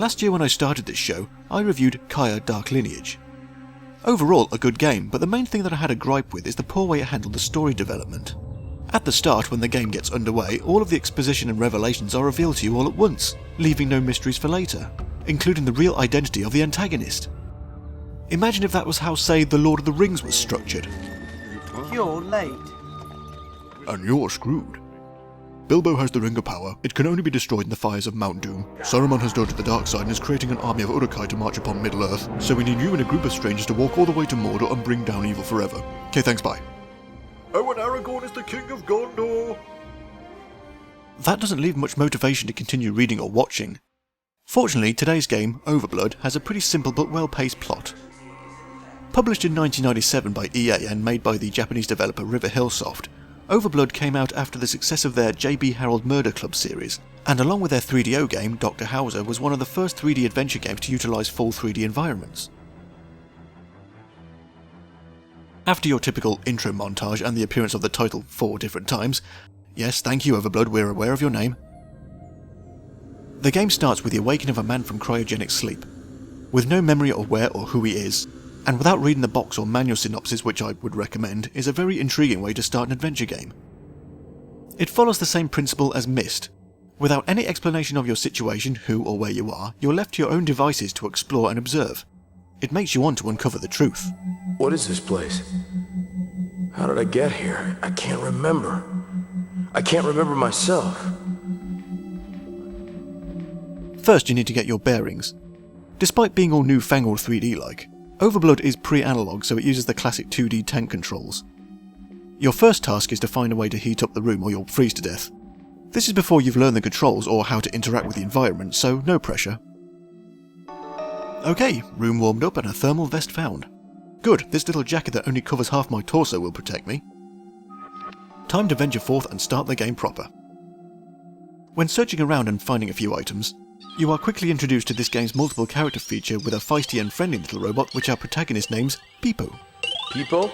Last year when I started this show, I reviewed Kaya Dark Lineage. Overall a good game, but the main thing that I had a gripe with is the poor way it handled the story development. At the start, when the game gets underway, all of the exposition and revelations are revealed to you all at once, leaving no mysteries for later, including the real identity of the antagonist. Imagine if that was how, say, The Lord of the Rings was structured. You're late. And you're screwed. Bilbo has the Ring of Power. It can only be destroyed in the fires of Mount Doom. Saruman has dodged the dark side and is creating an army of Uruk-hai to march upon Middle-earth, so we need you and a group of strangers to walk all the way to Mordor and bring down evil forever. Okay, thanks, bye. Oh, and Aragorn is the King of Gondor! That doesn't leave much motivation to continue reading or watching. Fortunately, today's game, OverBlood, has a pretty simple but well-paced plot. Published in 1997 by EA and made by the Japanese developer River Hill Soft, OverBlood came out after the success of their J.B. Harold Murder Club series, and along with their 3DO game, Dr. Hauser was one of the first 3D adventure games to utilise full 3D environments. After your typical intro montage and the appearance of the title 4 different times, yes, thank you OverBlood, we're aware of your name, the game starts with the awakening of a man from cryogenic sleep, with no memory of where or who he is, and without reading the box or manual synopsis, which I would recommend, is a very intriguing way to start an adventure game. It follows the same principle as Myst. Without any explanation of your situation, who or where you are, you're left to your own devices to explore and observe. It makes you want to uncover the truth. What is this place? How did I get here? I can't remember. I can't remember myself. First you need to get your bearings. Despite being all newfangled 3D-like, OverBlood is pre-analog, so it uses the classic 2D tank controls. Your first task is to find a way to heat up the room or you'll freeze to death. This is before you've learned the controls or how to interact with the environment, so no pressure. Okay, room warmed up and a thermal vest found. Good, this little jacket that only covers half my torso will protect me. Time to venture forth and start the game proper. When searching around and finding a few items, you are quickly introduced to this game's multiple character feature with a feisty and friendly little robot which our protagonist names Peepo. Peepo?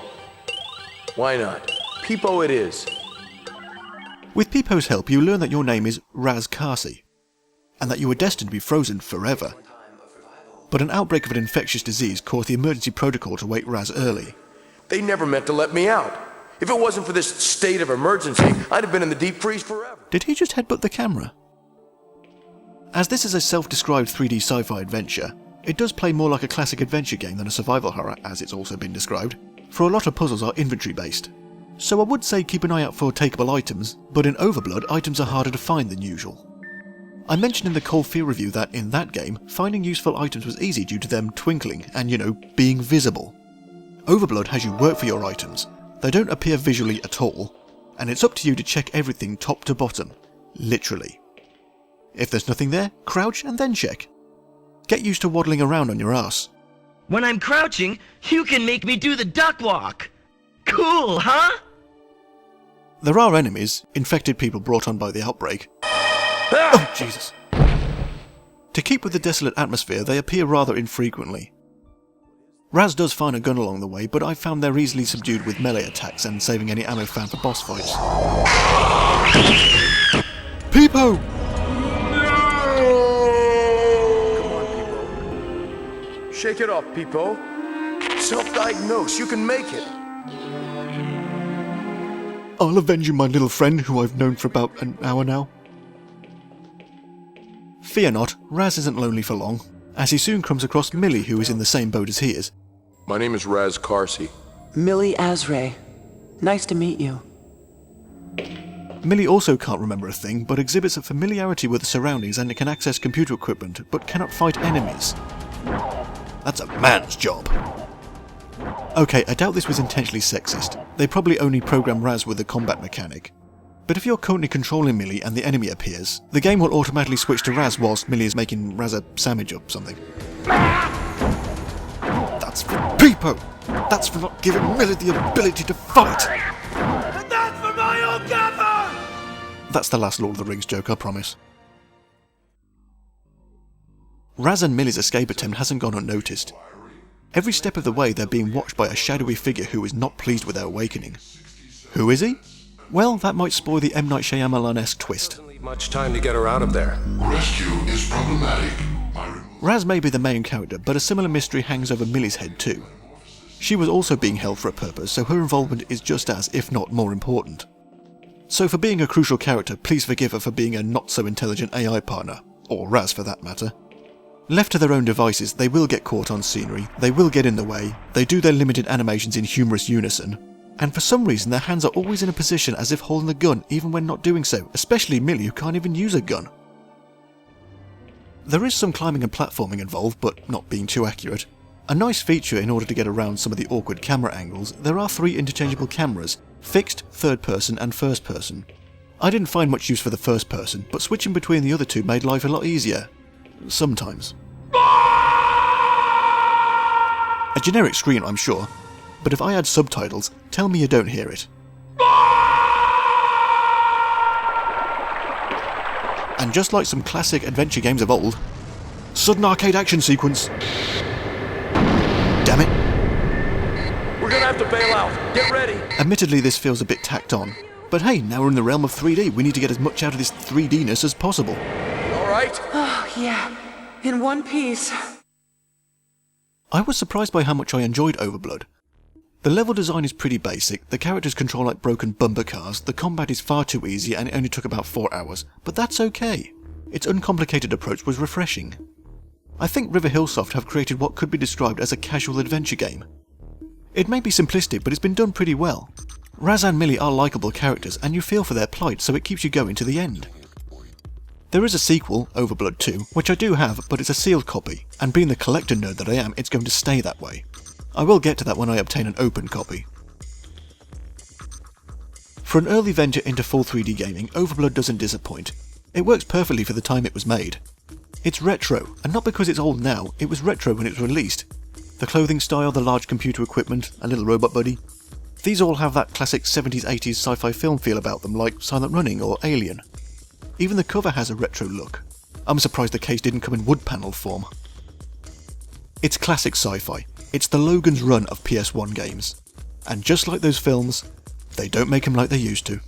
Why not? Peepo it is. With Peepo's help you learn that your name is Raz Kasi, and that you were destined to be frozen forever. But an outbreak of an infectious disease caused the emergency protocol to wake Raz early. They never meant to let me out. If it wasn't for this state of emergency, I'd have been in the deep freeze forever. Did he just headbutt the camera? As this is a self-described 3D sci-fi adventure, it does play more like a classic adventure game than a survival horror, as it's also been described, for a lot of puzzles are inventory based. So I would say keep an eye out for takeable items, but in OverBlood items are harder to find than usual. I mentioned in the Cold Fear review that in that game, finding useful items was easy due to them twinkling and, being visible. OverBlood has you work for your items. They don't appear visually at all, and it's up to you to check everything top to bottom, literally. If there's nothing there, crouch and then check. Get used to waddling around on your ass. When I'm crouching, you can make me do the duck walk. Cool, huh? There are enemies, infected people brought on by the outbreak. Oh, Jesus. To keep with the desolate atmosphere, they appear rather infrequently. Raz does find a gun along the way, but I've found they're easily subdued with melee attacks and saving any ammo found for boss fights. Peepo! Shake it off, Peepo. Self-diagnose, you can make it. I'll avenge you, my little friend who I've known for about an hour now. Fear not, Raz isn't lonely for long, as he soon comes across Millie, who is in the same boat as he is. My name is Raz Carsey. Millie Azray. Nice to meet you. Millie also can't remember a thing, but exhibits a familiarity with the surroundings and can access computer equipment, but cannot fight enemies. That's a man's job. Okay, I doubt this was intentionally sexist. They probably only program Raz with the combat mechanic. But if you're currently controlling Millie and the enemy appears, the game will automatically switch to Raz whilst Millie is making Raz a sandwich or something. That's for Peepo! That's for not giving Millie the ability to fight! And that's for my own gather! That's the last Lord of the Rings joke, I promise. Raz and Millie's escape attempt hasn't gone unnoticed. Every step of the way they're being watched by a shadowy figure who is not pleased with their awakening. Who is he? Well, that might spoil the M. Night Shyamalan-esque twist. Doesn't leave much time to get her out of there. Rescue is problematic. Raz may be the main character, but a similar mystery hangs over Millie's head too. She was also being held for a purpose, so her involvement is just as, if not more important. So for being a crucial character, please forgive her for being a not-so-intelligent AI partner, or Raz for that matter. Left to their own devices, they will get caught on scenery, they will get in the way, they do their limited animations in humorous unison, and for some reason their hands are always in a position as if holding the gun even when not doing so, especially Millie who can't even use a gun. There is some climbing and platforming involved, but not being too accurate. A nice feature in order to get around some of the awkward camera angles, there are 3 interchangeable cameras, fixed, third person and first person. I didn't find much use for the first person, but switching between the other two made life a lot easier. Sometimes. A generic screen, I'm sure, but if I add subtitles, tell me you don't hear it. And just like some classic adventure games of old, sudden arcade action sequence. Damn it. We're gonna have to bail out. Get ready. Admittedly, this feels a bit tacked on, but hey, now we're in the realm of 3D, we need to get as much out of this 3D-ness as possible. All right? Oh, yeah. In one piece. I was surprised by how much I enjoyed OverBlood. The level design is pretty basic, the characters control like broken bumper cars, the combat is far too easy and it only took about 4 hours, but that's okay. Its uncomplicated approach was refreshing. I think River Hillsoft have created what could be described as a casual adventure game. It may be simplistic, but it's been done pretty well. Raz and Millie are likeable characters and you feel for their plight, so it keeps you going to the end. There is a sequel, OverBlood 2, which I do have, but it's a sealed copy, and being the collector nerd that I am, it's going to stay that way. I will get to that when I obtain an open copy. For an early venture into full 3D gaming, OverBlood doesn't disappoint. It works perfectly for the time it was made. It's retro, and not because it's old now, it was retro when it was released. The clothing style, the large computer equipment, a little robot buddy. These all have that classic 70s, 80s sci-fi film feel about them, like Silent Running or Alien. Even the cover has a retro look. I'm surprised the case didn't come in wood panel form. It's classic sci-fi. It's the Logan's Run of PS1 games. And just like those films, they don't make them like they used to.